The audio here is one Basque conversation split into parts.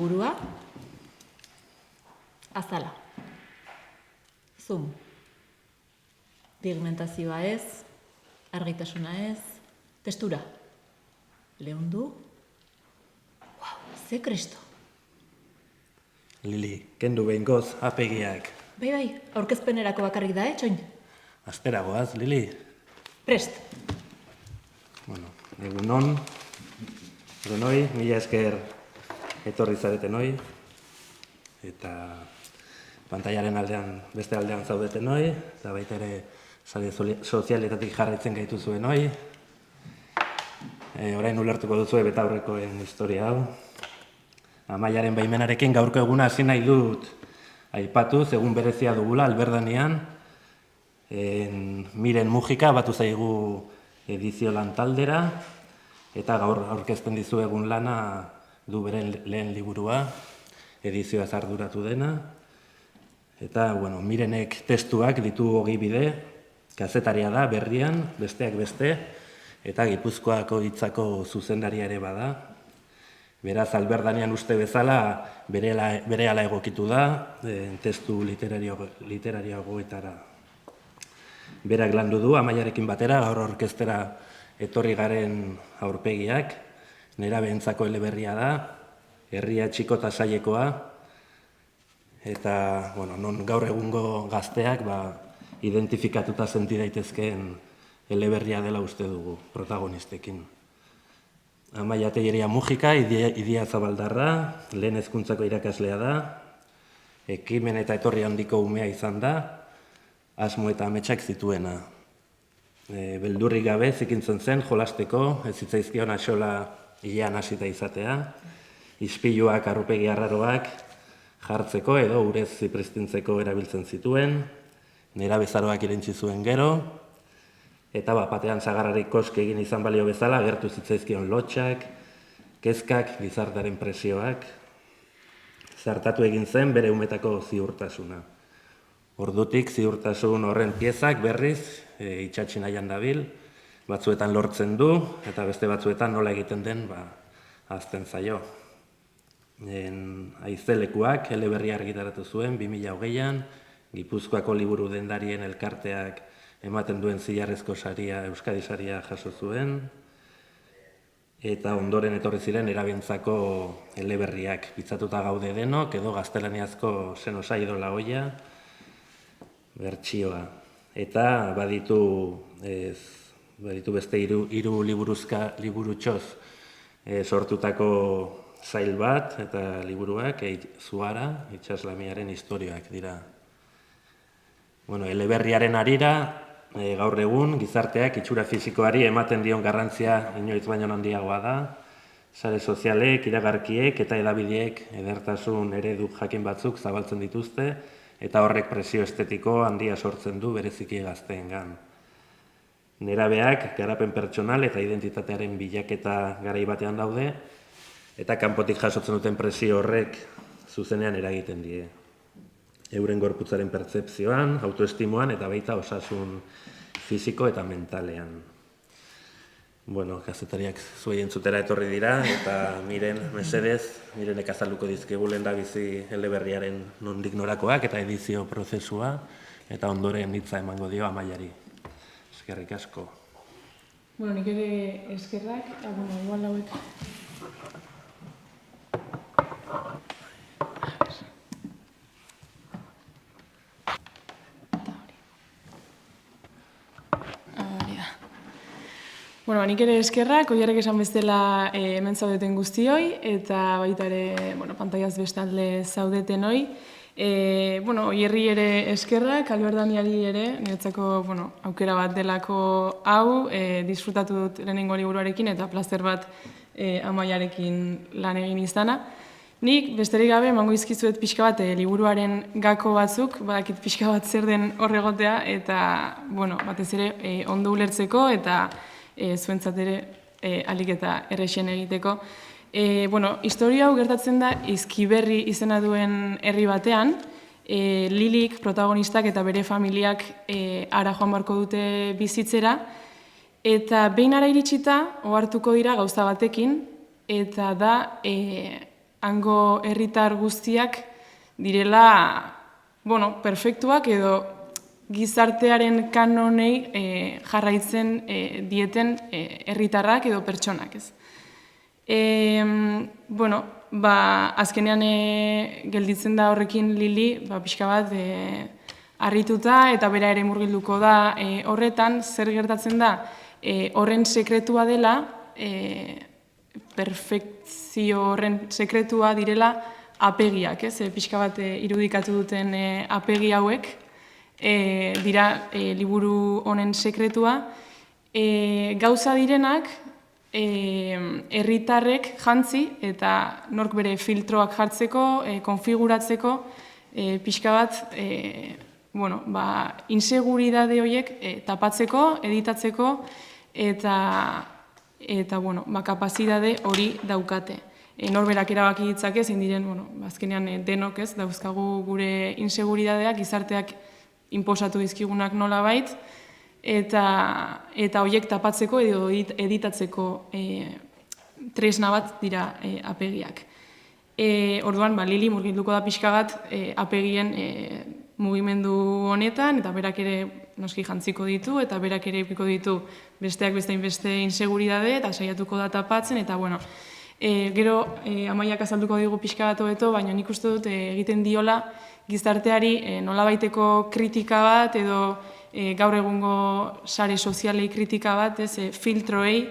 liburua, azala. Zum. Pigmentazioa ez, argitasuna ez, testura. Leundu. Wow, ze kresto. Lili, kendu behingoz, apegiak. Bai, aurkezpenerako bakarrik da, txoin? Asteragoaz, Lili. Prest. Bueno, egunon, denoi, mila esker etorri zareten hoi, eta pantailaren aldean, beste aldean zaudeten hoi, eta baita ere sare sozialetatik jarraitzen gaitu zuen hoi. Orain ulertuko duzue betaurrekoen historia hau. Amaiaren baimenarekin gaurko eguna hasi nahi dut aipatuz, egun berezia dugula, Alberdanean. Miren Mujika batu zaigu edizio lan taldera, eta gaur aurkezten dizu egun lana du beren lehen liburua, edizioaz arduratu dena. Eta, bueno, Mirenek testuak ditu 20 bide, kazetaria da, berrian, besteak beste, eta Gipuzkoako hitzako zuzendaria ere bada. Beraz, Alberdanean uste bezala berehala egokitu da, testu literarioagoetara. Berak landu du, Amaiarekin batera, gaur orkestera etorri garen aurpegiak, nerabentzako eleberria da, herria txiko eta sailekoa, eta, bueno, non gaur egungo gazteak identifikatuta senti daitezkeen eleberria dela uste dugu, protagonistekin. Amaia Tellería Mujika, Idia Zabaldarra, lehen hezkuntzako irakaslea da, ekimen eta etorri handiko umea izan da, asmo eta ametsak zituena. Beldurrik gabe zikintzen zen jolasteko, ez zitzaizkion axola hilean hasita izatea, ispiluak, arrupegi arraroak jartzeko edo urez zipristintzeko erabiltzen zituen, nerabezaroak irentzi zuen gero, eta batean sagarrarik koske egin izan balio bezala, agertu zitzaizkion lotxak, kezkak, gizartearen presioak, zartatu egin zen bere umetako ziurtasuna. Ordutik ziurtasun horren piezak berriz itxatxi nahian dabil, batzuetan lortzen du, eta beste batzuetan nola egiten den ahazten zaio. Aizelekuak eleberria argitaratu zuen 2020an, Gipuzkoako liburu dendarien elkarteak ematen duen zilarrezko saria, Euskadi saria jaso zuen, eta ondoren etorri ziren erabentzako eleberriak, pitzatuta gaude denok, edo gaztelaniazko Senosa idola hoia, bertsioa. Eta baditu beste hiru liburutxoz sortutako sail bat, eta liburuak, Zuara, itsaslamiaren historioak dira. Bueno, eleberriaren harira, gaur egun, gizarteak itxura fisikoari ematen dion garrantzia inoiz baino handiagoa da, sare sozialek, iragarkiek eta edabideek edertasun eredu jakin batzuk zabaltzen dituzte, eta horrek presio estetiko handia sortzen du bereziki gazteengan. Nerabeak garapen pertsonal eta identitatearen bilaketa garai batean daude, eta kanpotik jasotzen duten presio horrek zuzenean eragiten die. Euren gorputzaren pertzepzioan, autoestimoan eta baita osasun fisiko eta mentalean. Bueno, kazetariak zuei entzutera etorri dira, eta Mirenek azalduko dizkigu lehendabizi eleberriaren nondik norakoak eta edizio prozesua, eta ondoren hitza emango dio Amaiari. Eskerrik asko. Bueno, nik ere eskerrak, igual hauek. Bueno, nik ere eskerrak, Oiarrek esan bezala hemen zaudeten guztioi, eta baita ere, pantailaz bestalde zaudeten hoi. Oierri ere eskerrak, Alberdaniari ere, niretzako aukera bat delako hau, disfrutatu dut lehenengo liburuarekin eta plazer bat Amaiarekin lan egin izana. Nik, besterik gabe, emango izkizuet pixka bat liburuaren gako batzuk, badakit pixka bat zer den horregotea, eta, batez ere, ondo ulertzeko eta zuentzat ere alik eta errexen egiteko. Historia hau gertatzen da Izkiberri izena duen herri batean, Lilik, protagonistak eta bere familiak ara joan barko dute bizitzera, eta behin ara iritsita, ohartuko dira gauza batekin, eta da hango herritar guztiak direla, perfektuak edo gizartearen kanonei jarraitzen dieten herritarrak edo pertsonak, ez. Azkenean gelditzen da horrekin Lili, pixka bat harrituta eta bera ere murgilduko da horretan, zer gertatzen da, horren sekretua dela, perfekzio horren sekretua direla apegiak, ez? Pixka bat irudikatu duten apegi hauek, dira liburu honen sekretua, gauza direnak, herritarrek jantzi eta nork bere filtroak jartzeko, konfiguratzeko, pixka bat, inseguridade horiek tapatzeko, editatzeko, eta kapazidade hori daukate. Norberak erabaki ditzake, zein diren, azkenean denok ez, dauzkagu gure inseguridadeak, gizarteak inposatu dizkigunak nolabait, eta horiek tapatzeko edo editatzeko tresna bat dira apegiak. Orduan, Lili murgilduko da pixka bat apegien mugimendu honetan, eta berak ere noski jantziko ditu, eta berak ere ipiko ditu besteak beste inseguridade, eta saiatuko da tapatzen, eta gero Amaiak azalduko digu pixka bat hobeto, baina nik uste dut egiten diola gizarteari nolabaiteko kritika bat, edo gaur egungo sare sozialei kritika bat, filtroei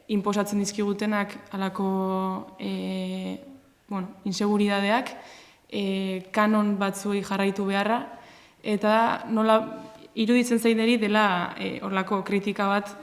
inposatzen dizkigutenak alako inseguridadeak, kanon batzuei jarraitu beharra, eta nola iruditzen zaideri dela horlako kritika bat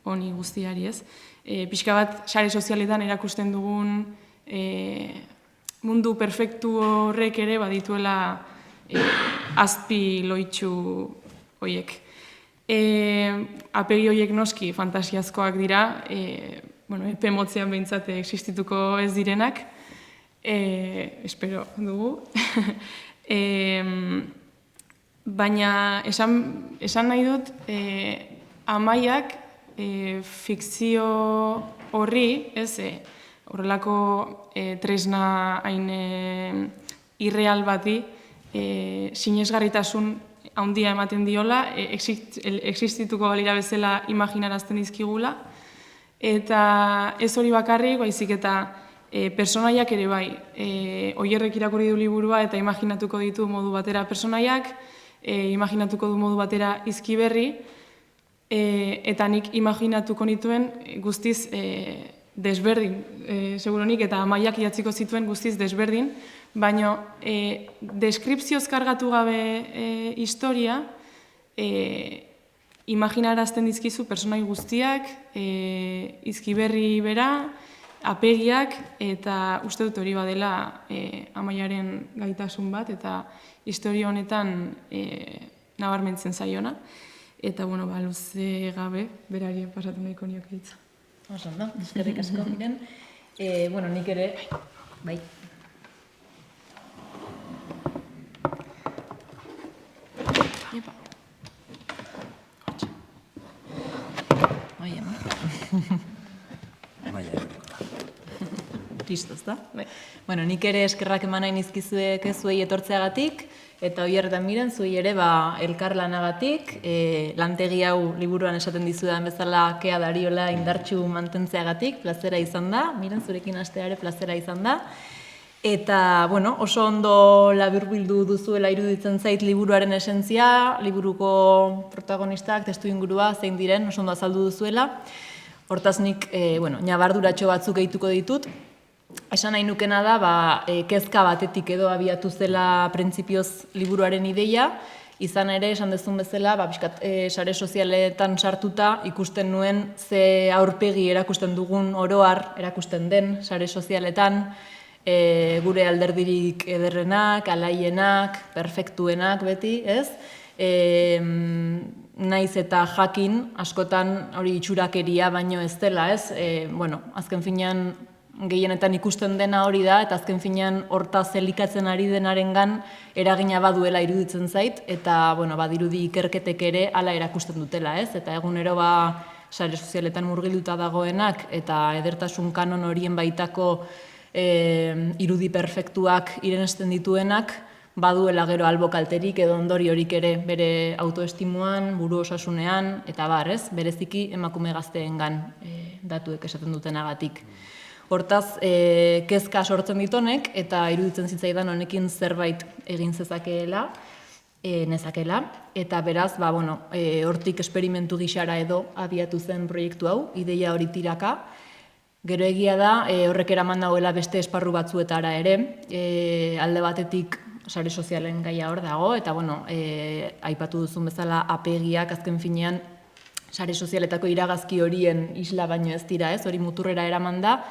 honi guztiari, ez? Pixka bat sare sozialetan erakusten dugun mundu perfektu horrek ere badituela azpi loitsu horiek. Apegi horiek noski fantasiazkoak dira, epe motzean behintzat existituko ez direnak, espero dugu. Baina esan nahi dut, Amaiak fikzio horri, horrelako tresna hain irreal bati, sinesgarritasun handia ematen diola, existituko balira bezala imaginarazten dizkigula, eta ez hori bakarrik, baizik eta personaiak ere bai. Oierrek irakurri du liburua eta imaginatuko ditu modu batera personaiak, imaginatuko du modu batera Izkiberri, eta nik imaginatuko nituen guztiz desberdin, seguronik, eta Amaiak idatziko zituen guztiz desberdin, baina deskripzioz kargatu gabe historia, imaginarazten dizkizu personai guztiak, Izkiberri bera, apegiak, eta uste dut hori badela Amaiaren gaitasun bat, eta historia honetan nabarmentzen zaiona. Eta, luze gabe, berari pasatu nahiko nioke hitza. Oso, ondo, eskerrik asko, Miren. Nik ere, bai. Epa. Oie, Kristoz, da? Nik ere eskerrak eman nahi nizkizuek zuei etortzeagatik, eta Oier eta Miren, zuei ere elkarlanagatik, lantegi hau liburuan esaten dizudan bezala kea dariola indartsu mantentzeagatik, plazera izan da, Miren, zurekin hastea ere plazera izan da. Eta, oso ondo laburbildu duzuela iruditzen zait liburuaren esentzia, liburuko protagonistak, testu ingurua, zein diren, oso ondo azaldu duzuela. Hortaz nik, ñabarduratxo batzuk gehituko ditut. Esan nahi nukena da, kezka batetik edo abiatu zela printzipioz liburuaren ideia, izan ere, esan dezun bezala, sare sozialetan sartuta ikusten nuen ze aurpegi erakusten dugun oroar, erakusten den sare sozialetan, gure alderdirik ederrenak, alaienak, perfektuenak beti, ez? Naiz eta jakin, askotan hori itxurakeria baino ez dela, ez? Azken finean gehienetan ikusten dena hori da, eta azken finean hortaz elikatzen ari denarengan eragina baduela iruditzen zait, eta badirudi ikerketek ere hala erakusten dutela, ez? Eta egunero sare sozialetan murgilduta dagoenak eta edertasun kanon horien baitako irudi perfektuak irenesten dituenak, baduela gero albo kalterik edo ondoriorik ere bere autoestimuan, buru osasunean, eta ez, bereziki emakume gazteengan datuek esaten dutenagatik. Hortaz, kezka sortzen ditonek, eta iruditzen zitzaidan honekin zerbait egin zezakeela, nezakela, eta beraz, hortik esperimentu gixara edo abiatu zen proiektu hau, ideia hori tiraka. Gero egia da, horrek eraman dagoela beste esparru batzuetara ere, alde batetik sare sozialen gaia hor dago, eta aipatu duzun bezala apegiak azken finean sare sozialetako iragazki horien isla baino ez dira, hori muturrera eraman da,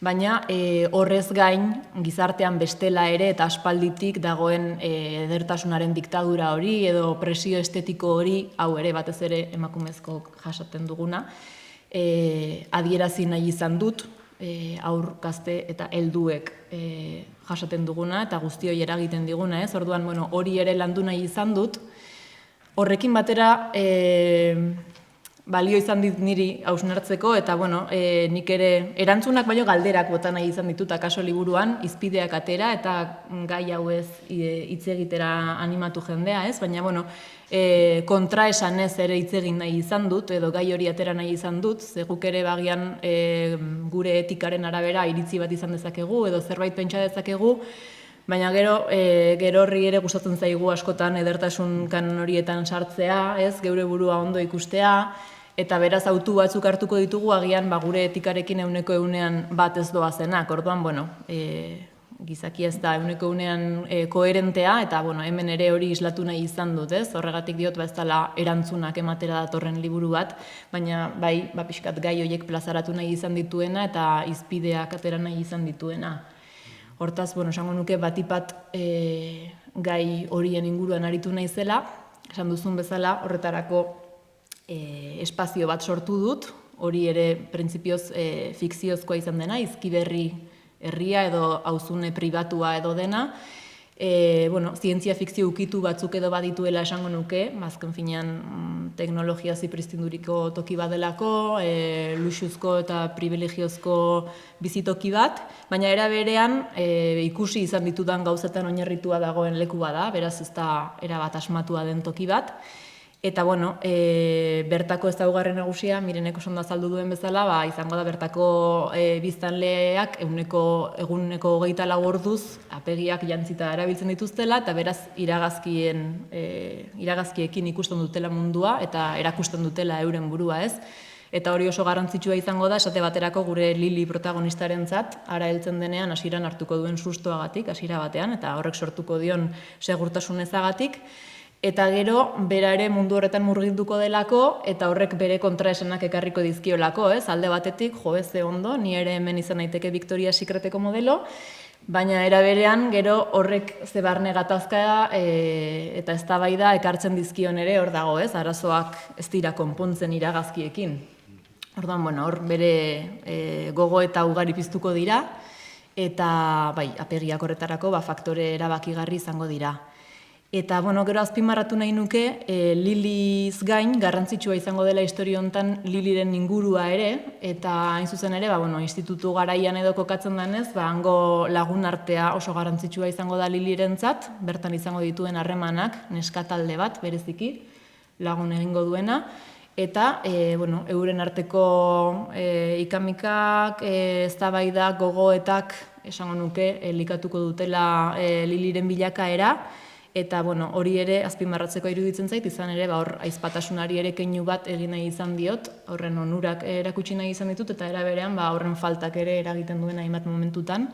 baina horrez gain gizartean bestela ere eta aspalditik dagoen edertasunaren diktadura hori edo presio estetiko hori, hau ere batez ere emakumezko jasaten duguna, adierazi nahi izan dut, aur, gazte eta helduek jasaten duguna eta guztioi eragiten diguna, orduan hori ere landu nahi izan dut. Horrekin batera balio izan dit niri hausnartzeko eta nik ere erantzunak baino galderak bota nahi izan ditut akaso liburuan, izpideak atera eta gai hau ez hitz egitera animatu jendea, baina kontraesanez ere hitz egin nahi izan dut edo gai hori atera nahi izan dut, ze guk ere bagian gure etikaren arabera iritzi bat izan dezakegu edo zerbait pentsa dezakegu, baina gero horri ere gustatzen zaigu askotan edertasun kanon horietan sartzea, geure burua ondo ikustea, eta beraz autu batzuk hartuko ditugu agian gure etikarekin 100% bat ez doazenak. Orduan, gizaki ez da 100% koherentea, eta hemen ere hori islatu nahi izan dut, horregatik diot ez dela erantzunak ematera datorren liburu bat, baina bai, pixkat gai horiek plazaratu nahi izan dituena eta izpideak atera nahi izan dituena. Hortaz, esango nuke batipat gai horien inguruan aritu nahi zela, esan duzun bezala horretarako espazio bat sortu dut, hori ere printzipioz fikziozkoa izan dena, Izkiberri herria edo auzune pribatua edo dena, zientzia fikzio ukitu batzuk edo badituela esango nuke, azken finean teknologia zipristinuriko toki bat delako, luxuzko eta privilegiozko bizitoki bat, baina era berean ikusi izan ditudan gauzetan oinarritua dagoen leku bada, beraz ez da erabat asmatua den toki bat. Eta, bertako ezaugarri nagusia, Mirenek oso ondo azaldu duen bezala, izango da bertako biztanleak eguneko 24 orduz apegiak jantzita erabiltzen dituztela, eta beraz iragazkiekin ikusten dutela mundua, eta erakusten dutela euren burua, Eta hori oso garrantzitsua izango da, esate baterako gure Lili protagonistarentzat, ara heltzen denean hasieran hartuko duen sustoagatik, hasiera batean, eta horrek sortuko dion segurtasun ezagatik. Eta gero, bera ere mundu horretan murgilduko delako, eta horrek bere kontraesanak ekarriko dizkiolako, alde batetik, ze ondo, ni ere hemen izan naiteke Victoria Secreteko modelo, baina era berean, gero horrek ze barne gatazka eta eztabaida ekartzen dizkion ere hor dago, arazoak ez dira konpontzen iragazkiekin. Orduan, hor bere gogo eta ugari piztuko dira, eta apegiak horretarako faktore erabakigarri izango dira. Eta, gero azpimarratu nahi nuke, Liliz gain, garrantzitsua izango dela historia honetan Liliren ingurua ere, eta hain zuzen ere, institutu garaian edo kokatzen denez, hango lagun artea oso garrantzitsua izango da Lilirentzat, bertan izango dituen harremanak, neskatalde bat, bereziki, lagun egingo duena, eta, euren arteko ikamikak, eztabaidak, gogoetak, esango nuke, elikatuko dutela Liliren bilakaera, eta hori ere azpimarratzeko iruditzen zait, izan ere hor aizpatasunari ere keinu bat egin nahi izan diot, horren onurak erakutsi nahi izan ditut, eta era berean horren faltak ere eragiten duen hainbat momentutan.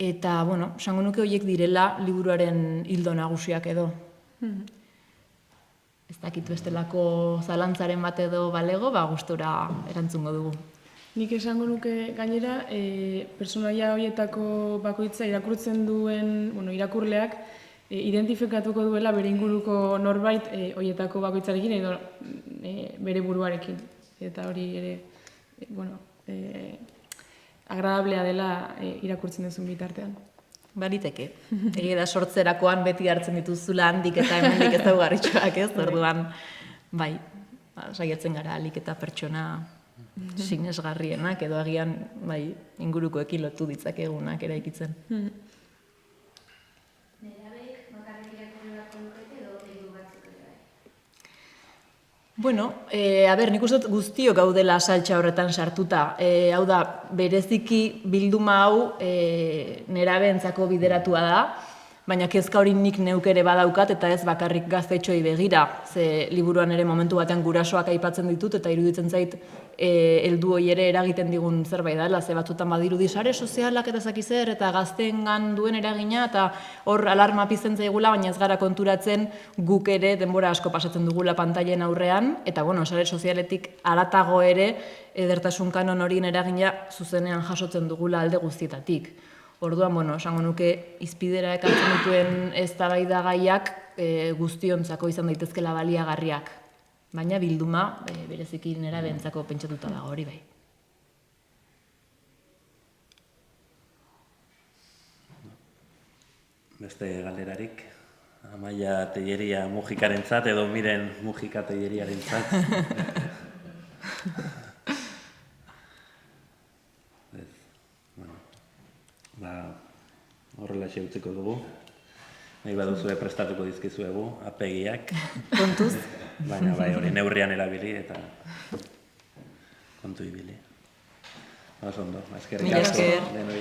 Eta, esango nuke horiek direla liburuaren hildo nagusiak edo. Ez dakit bestelako zalantzaren bat edo balego, gustura erantzungo dugu. Nik esango nuke gainera, personaia horietako bakoitza irakurtzen duen irakurleak, identifikatuko duela bere inguruko norbait horietako bakoitzarekin edo bere buruarekin. Eta hori ere, agradablea dela irakurtzen duzun bitartean. Bariteke. Egia da sortzerakoan beti hartzen dituzula handik eta hemendik ezaugarritxoak, orduan, bai. saiatzen gara alik eta pertsona sinesgarrienak edo agian ingurukoekin lotu ditzakegunak eraikitzen. Nerabek bakarrik irakurri beharko lukete edo liburu batzuk ere bai? Bueno, nik uste dut guztiok gaudela saltsa horretan sartuta. Hau da, bereziki bilduma hau nerabeentzako bideratua da, baina kezka hori nik neuk ere badaukat eta ez bakarrik gaztetxoei begira. Ze liburuan ere momentu batean gurasoak aipatzen ditut eta iruditzen zait heldu hori ere eragiten digun zerbait dela. Ze batzutan badirudi sare sozialak eta zakizer eta gazteengan duen eragina eta hor alarma pizten zaigula, baina ez gara konturatzen guk ere denbora asko pasatzen dugula pantailen aurrean eta sare sozialetik haratago ere edertasun kanon horien eragina zuzenean jasotzen dugula alde guztietatik. Orduan, esango nuke izpidera ekartzen dituen eztabaidagaiak guztiontzako izan daitezkela baliagarriak. Baina bilduma bereziki nerabeentzako pentsatuta dago hori bai. Beste galerarik, Amaia Telleria Mujikarentzat edo Miren Mujika Telleriarentzat. Horrela utziko dugu. Nahi baduzue prestatuko dizkizuegu, apegiak. Kontuz? Baina hori neurrian erabili eta kontu ibili. Oso ondo, eskerrik asko. Mila esker. Denoi.